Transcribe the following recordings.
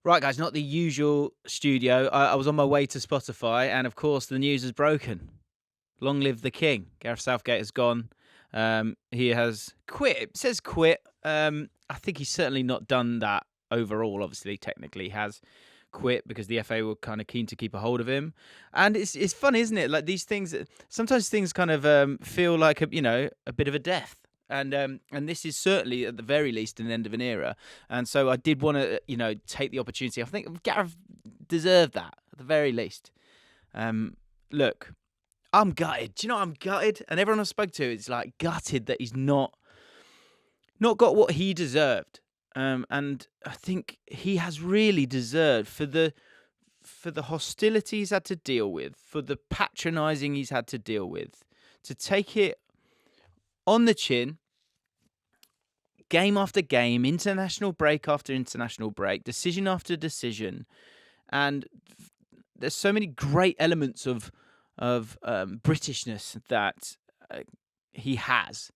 Right, guys, not the usual studio. I was on my way to Spotify, and of course, the news has broken. Long live the king. Gareth Southgate has gone. He has quit. It says quit. I think he's certainly not done that overall, obviously, technically. He has quit because the FA were kind of keen to keep a hold of him. And it's funny, isn't it? Like these things, sometimes things kind of feel like, a bit of a death. And this is certainly, at the very least, an end of an era. And so I did want to, take the opportunity. I think Gareth deserved that, at the very least. Look, I'm gutted. Do you know I'm gutted? And everyone I spoke to is like gutted that he's not got what he deserved. And I think he has really deserved for the hostility he's had to deal with, for the patronising he's had to deal with, to take it on the chin, game after game, international break after international break, decision after decision. And there's so many great elements of Britishness that he has.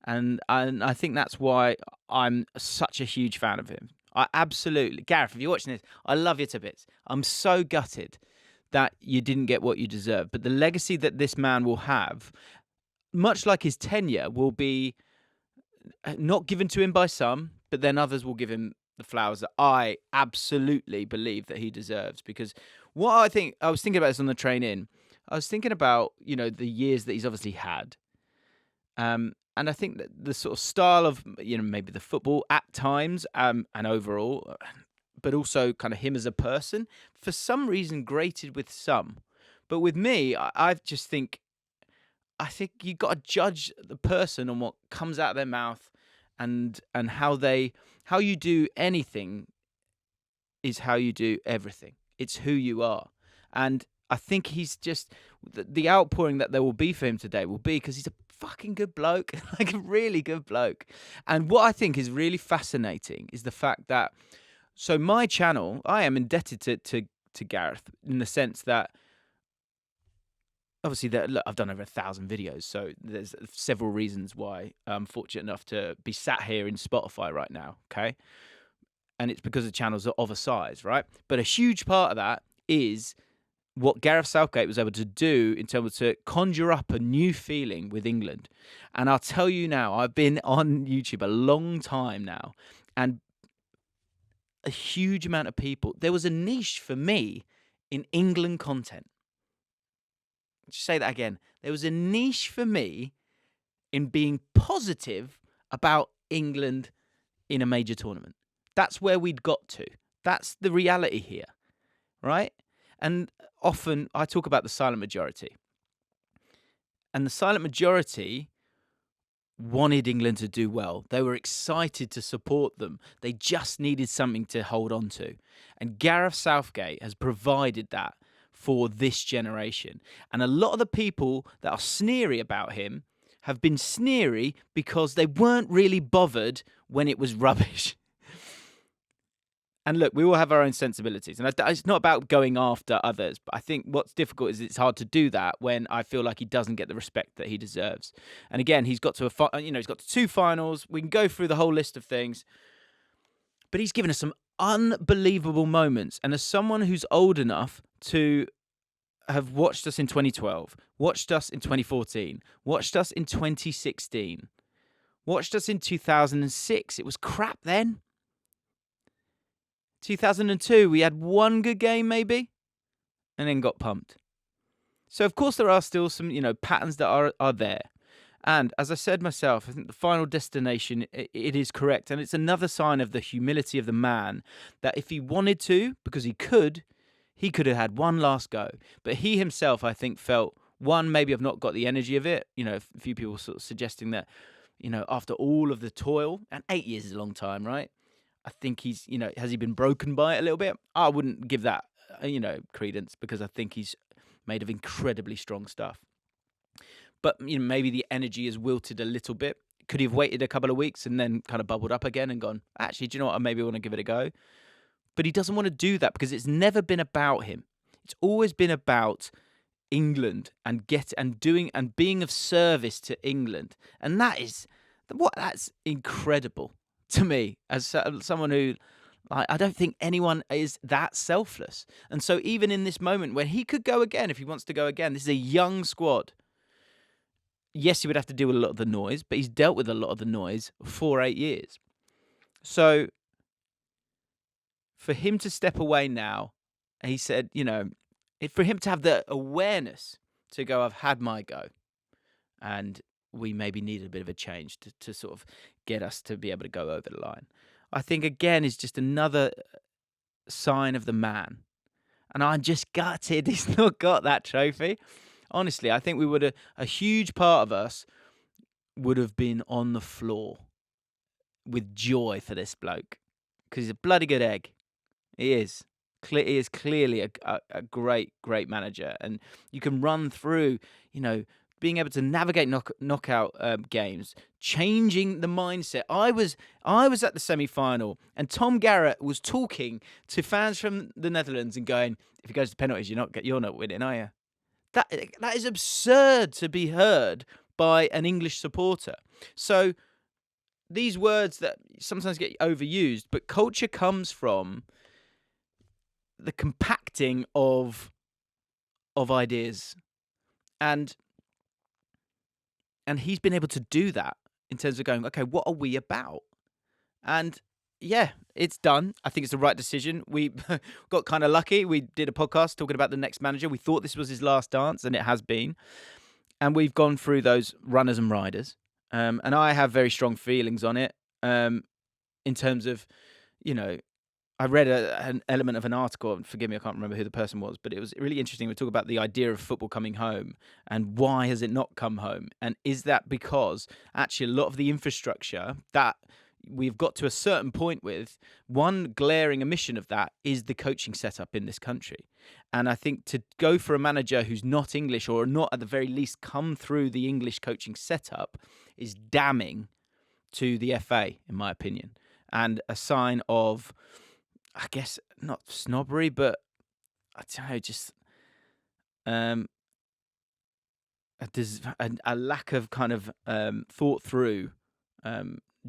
And I think that's why I'm such a huge fan of him. I absolutely... Gareth, if you're watching this, I love you to bits. I'm so gutted that you didn't get what you deserve. But the legacy that this man will have, much like his tenure, will be not given to him by some, but then others will give him the flowers that I absolutely believe that he deserves. Because what I was thinking about this on the train in, I was thinking about, the years that he's obviously had. And I think that the sort of style of, maybe the football at times and overall, but also kind of him as a person, for some reason grated with some. But with me, I think you've got to judge the person on what comes out of their mouth and how you do anything is how you do everything. It's who you are. And I think he's just, the outpouring that there will be for him today will be because he's a fucking good bloke, like a really good bloke. And what I think is really fascinating is the fact that, so my channel, I am indebted to Gareth in the sense that, obviously, look, I've done over 1,000 videos, so there's several reasons why I'm fortunate enough to be sat here in Spotify right now, okay? And it's because the channels are of a size, right? But a huge part of that is what Gareth Southgate was able to do in terms to conjure up a new feeling with England. And I'll tell you now, I've been on YouTube a long time now, and a huge amount of people, there was a niche for me in England content. Just say that again. There was a niche for me in being positive about England in a major tournament. That's where we'd got to. That's the reality here, right? And often I talk about the silent majority. And the silent majority wanted England to do well. They were excited to support them. They just needed something to hold on to. And Gareth Southgate has provided that for this generation. And a lot of the people that are sneery about him have been sneery because they weren't really bothered when it was rubbish. And look, we all have our own sensibilities. And it's not about going after others. But I think what's difficult is it's hard to do that when I feel like he doesn't get the respect that he deserves. And again, he's got to he's got to 2 finals. We can go through the whole list of things. But he's given us some unbelievable moments. And as someone who's old enough to have watched us in 2012, watched us in 2014, watched us in 2016, watched us in 2006. It was crap then. 2002, we had one good game maybe, and then got pumped. So, of course, there are still some, patterns that are there. And as I said myself, I think the final destination, it is correct. And it's another sign of the humility of the man that if he wanted to, because he could have had one last go. But he himself, I think, felt, one, maybe I've not got the energy of it. A few people sort of suggesting that, after all of the toil, and 8 years is a long time, right? I think he's, has he been broken by it a little bit? I wouldn't give that, credence because I think he's made of incredibly strong stuff. But, maybe the energy has wilted a little bit. Could he have waited a couple of weeks and then kind of bubbled up again and gone, actually, do you know what? I maybe want to give it a go. But he doesn't want to do that because it's never been about him. It's always been about England and doing and being of service to England. And that's incredible to me as someone who I don't think anyone is that selfless. And so even in this moment when he could go again, if he wants to go again, this is a young squad. Yes, he would have to deal with a lot of the noise, but he's dealt with a lot of the noise for 8 years. So for him to step away now, he said, for him to have the awareness to go, I've had my go, and we maybe need a bit of a change to sort of get us to be able to go over the line. I think, again, is just another sign of the man. And I'm just gutted he's not got that trophy. Honestly, I think we would have, a huge part of us would have been on the floor with joy for this bloke, because he's a bloody good egg. He is. He is clearly a great, great manager. And you can run through, being able to navigate knockout games, changing the mindset. I was at the semi-final, and Tom Garrett was talking to fans from the Netherlands and going, "If it goes to penalties, you're not winning, are you?" That is absurd to be heard by an English supporter. So these words that sometimes get overused, but culture comes from the compacting of ideas, and he's been able to do that in terms of going, okay, what are we about? And yeah, it's done. I think it's the right decision. We got kind of lucky. We did a podcast talking about the next manager. We thought this was his last dance, and it has been. And we've gone through those runners and riders. And I have very strong feelings on it in terms of, I read an element of an article, and forgive me, I can't remember who the person was, but it was really interesting. We talk about the idea of football coming home and why has it not come home? And is that because actually a lot of the infrastructure that we've got to a certain point with, one glaring omission of that is the coaching setup in this country. And I think to go for a manager who's not English, or not at the very least come through the English coaching setup, is damning to the FA, in my opinion, and a sign of, I guess, not snobbery, but I don't know, just a lack of kind of thought through,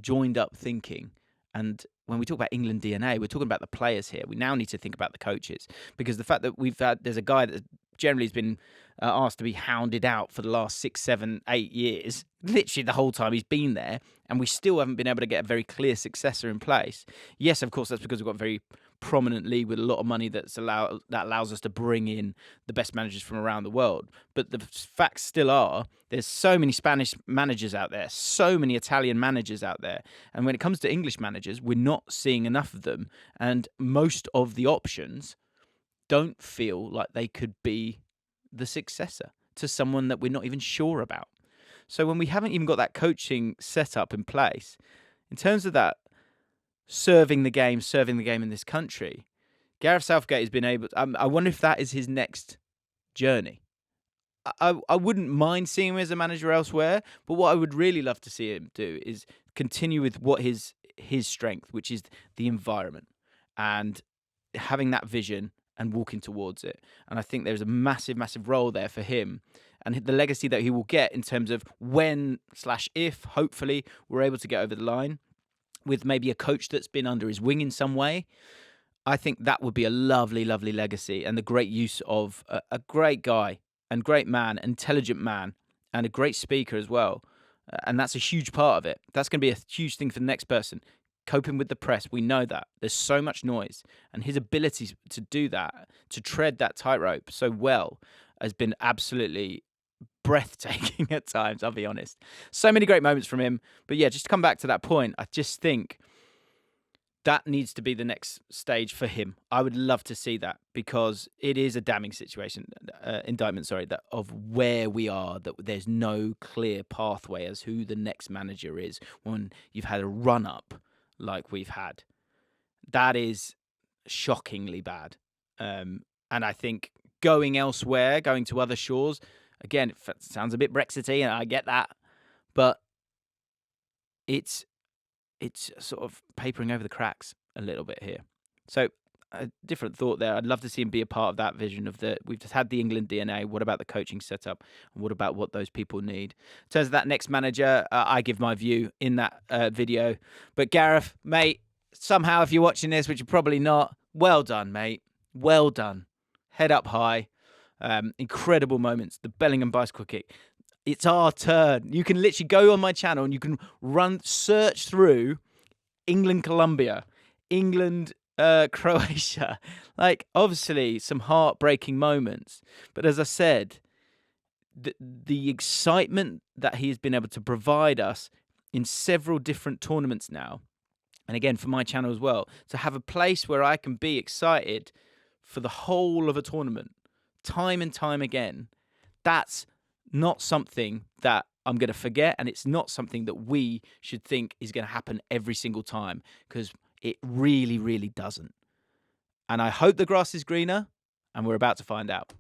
joined up thinking. And when we talk about England DNA, we're talking about the players here. We now need to think about the coaches, because the fact that there's a guy that generally has been asked to be hounded out for the last 6, 7, 8 years, literally the whole time he's been there, and we still haven't been able to get a very clear successor in place. Yes, of course, that's because we've got a very prominent league with a lot of money that allows us to bring in the best managers from around the world. But the facts still are, there's so many Spanish managers out there, so many Italian managers out there. And when it comes to English managers, we're not seeing enough of them. And most of the options don't feel like they could be the successor to someone that we're not even sure about. So when we haven't even got that coaching set up in place, in terms of that serving the game in this country, Gareth Southgate has been able to, I wonder if that is his next journey. I wouldn't mind seeing him as a manager elsewhere, but what I would really love to see him do is continue with what his strength, which is the environment, and having that vision and walking towards it. And I think there's a massive, massive role there for him, and the legacy that he will get in terms of when/if, hopefully, we're able to get over the line with maybe a coach that's been under his wing in some way. I think that would be a lovely, lovely legacy, and the great use of a great guy and great man, intelligent man, and a great speaker as well. And that's a huge part of it. That's going to be a huge thing for the next person. Coping with the press, we know that. There's so much noise, and his ability to do that, to tread that tightrope so well, has been absolutely breathtaking at times, I'll be honest. So many great moments from him. But yeah, just to come back to that point, I just think that needs to be the next stage for him. I would love to see that, because it is a damning indictment, that of where we are, that there's no clear pathway as who the next manager is when you've had a run-up like we've had. That is shockingly bad. And I think going elsewhere, going to other shores, again, it sounds a bit Brexity, and I get that, but it's sort of papering over the cracks a little bit here. So a different thought there. I'd love to see him be a part of that vision of we've just had the England DNA. What about the coaching setup? And what about what those people need? In terms of that next manager, I give my view in that video. But Gareth, mate, somehow, if you're watching this, which you're probably not, well done, mate. Well done. Head up high. Incredible moments. The Bellingham bicycle kick. It's our turn. You can literally go on my channel and you can search through England, Colombia, England, Croatia. Like, obviously, some heartbreaking moments. But as I said, the excitement that he has been able to provide us in several different tournaments now, and again, for my channel as well, to have a place where I can be excited for the whole of a tournament, time and time again, that's not something that I'm going to forget, and it's not something that we should think is going to happen every single time, because it really, really doesn't. And I hope the grass is greener, and we're about to find out.